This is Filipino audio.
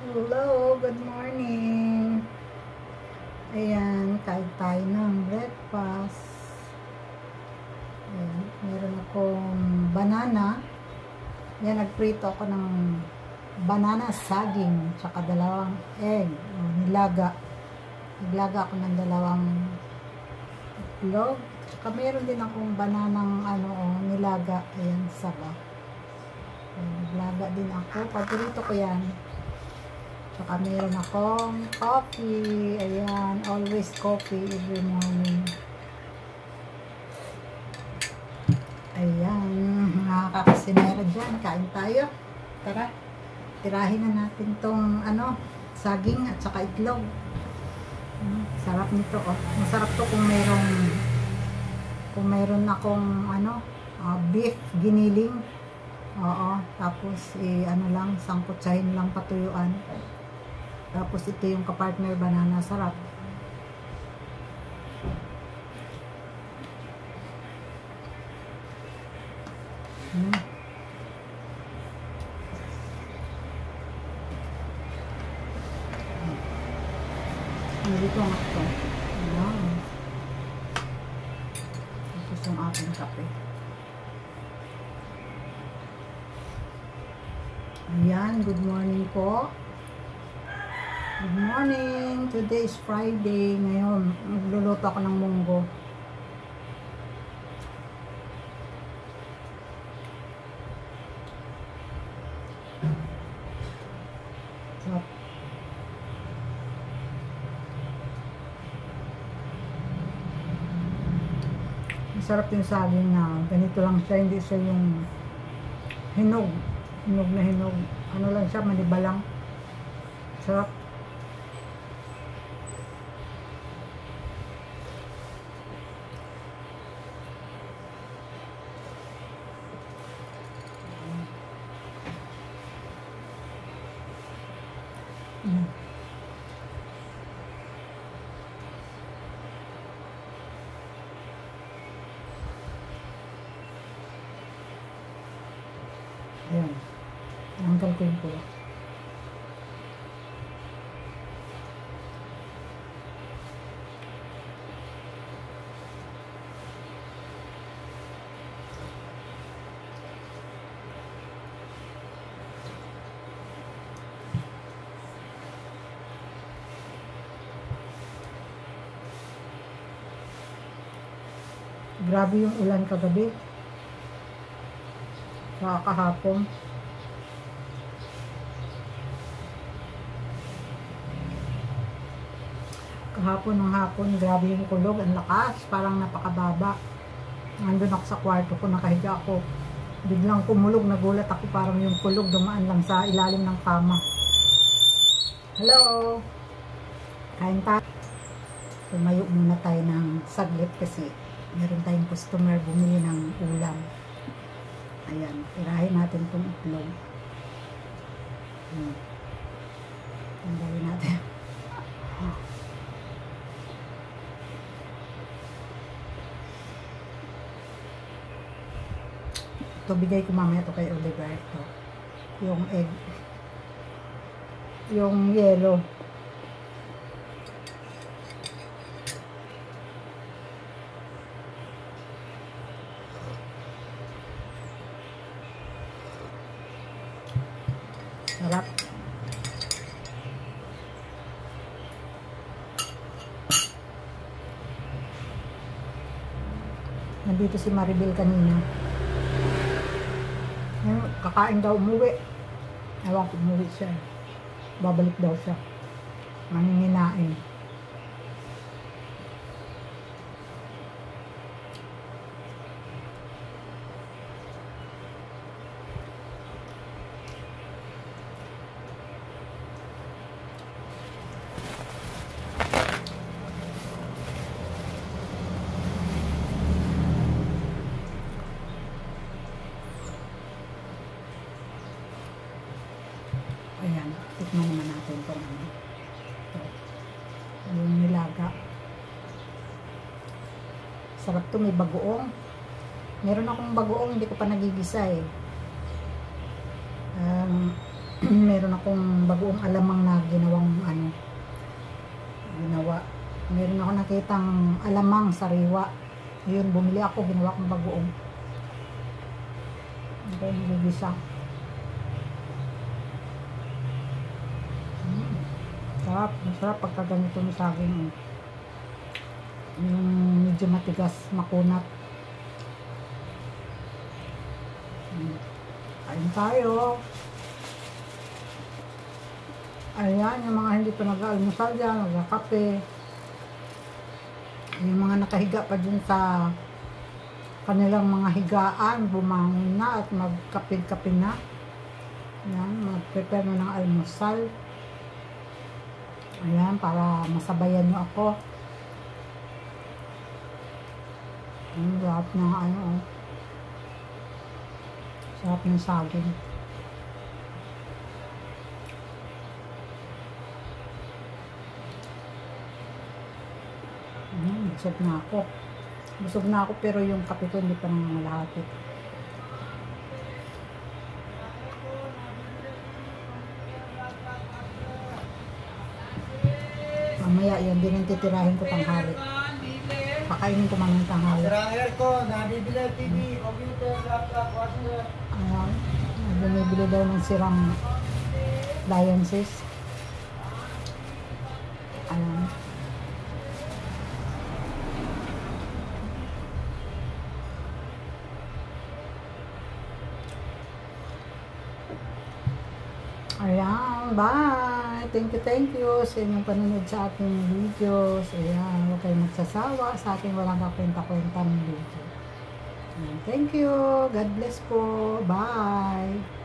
Hello, good morning. Ayan, kain tayo ng breakfast. Ayan, meron akong banana. Ayan, nagprito ako ng banana saging, tsaka dalawang egg, nilaga. Naglaga ako ng dalawang itlog. Tsaka meron din akong bananang nilaga. Ayan, saba. Ayan, naglaga din ako. Paborito ko yan. Saka meron akong coffee. Ayan, always coffee every morning. Ayan, mga kakasinera dyan. Kain tayo. Tara, tirahin na natin tong saging at saka itlog. Sarap nito. Oh. Masarap to kung mayroon akong beef giniling. Oo, tapos sangkutsahin lang patuyuan. Tapos ito yung kapartner banana, sarap. Dito nga ito. Ayan. Tapos yung ating kape. Ayan, good morning po. Good morning. Today is Friday. Ngayon, magluluto ako ng munggo. Sarap. Masarap yung saging na ganito lang siya. Hindi siya yung hinog. Hinog na hinog. Ano lang siya, maniba lang. Sarap. Ayan. Tanggal ko yung pula. Grabe yung ulan kagabi. Kahapon. Kahapon ng hapon, grabe yung kulog, ang lakas, parang napakababa. Nandun ako sa kwarto ko, nakahiga ako. Biglang kumulog, nagulat ako, parang yung kulog dumaan lang sa ilalim ng kama. Hello! Kain tayo. Tumayo muna tayo ng saglit kasi meron tayong customer bumili ng ulam. Ayan, tirahin natin itong itlog. Tanggalin natin. Ito, bigay ko mamaya ito kay Oliver. Ito. Yung egg. Yung yellow. Sarap. Nandito si Maribel kanina. Kakain daw, umuwi. Ewan ko, umuwi siya. Babalik daw siya. Manginginain. Ayan, tikman naman natin itong yung nilaga. Sarap to, may bagoong. Meron akong bagoong, hindi ko pa nagigisa eh. Meron akong bagoong alamang na ginawang ginawa. Meron ako nakitang alamang sariwa. Yun, bumili ako, ginawa kong bagoong. Okay, nagigisa. Sarap, masarap pagka ganito ng saging. Yung medyo matigas, makunat. Kain tayo. Ayan, yung mga hindi pa nag-almusal dyan, nagkakape. Yung mga nakahiga pa dun sa kanilang mga higaan, bumangon na at magkapin-kapin na. Ayan, mag-prepare na ng almusal. Ayan, para masabayan nyo ako. Ang sarap ng sarap ng saging. Busog na ako. Busog na ako pero yung kape ko hindi pa nangangalahati. Mamaya yan din ang titirahin ko tanghali. Pakainin ko man ng tanghali. Ayan. Bumibili daw ng sirang Lionses. Ayan. Ayan, bye! Thank you sa inyong panunod sa ating videos. Ayan, huwag kayong magsasawa sa ating walang kakwenta-kwentang video. Ayan, thank you! God bless po! Bye!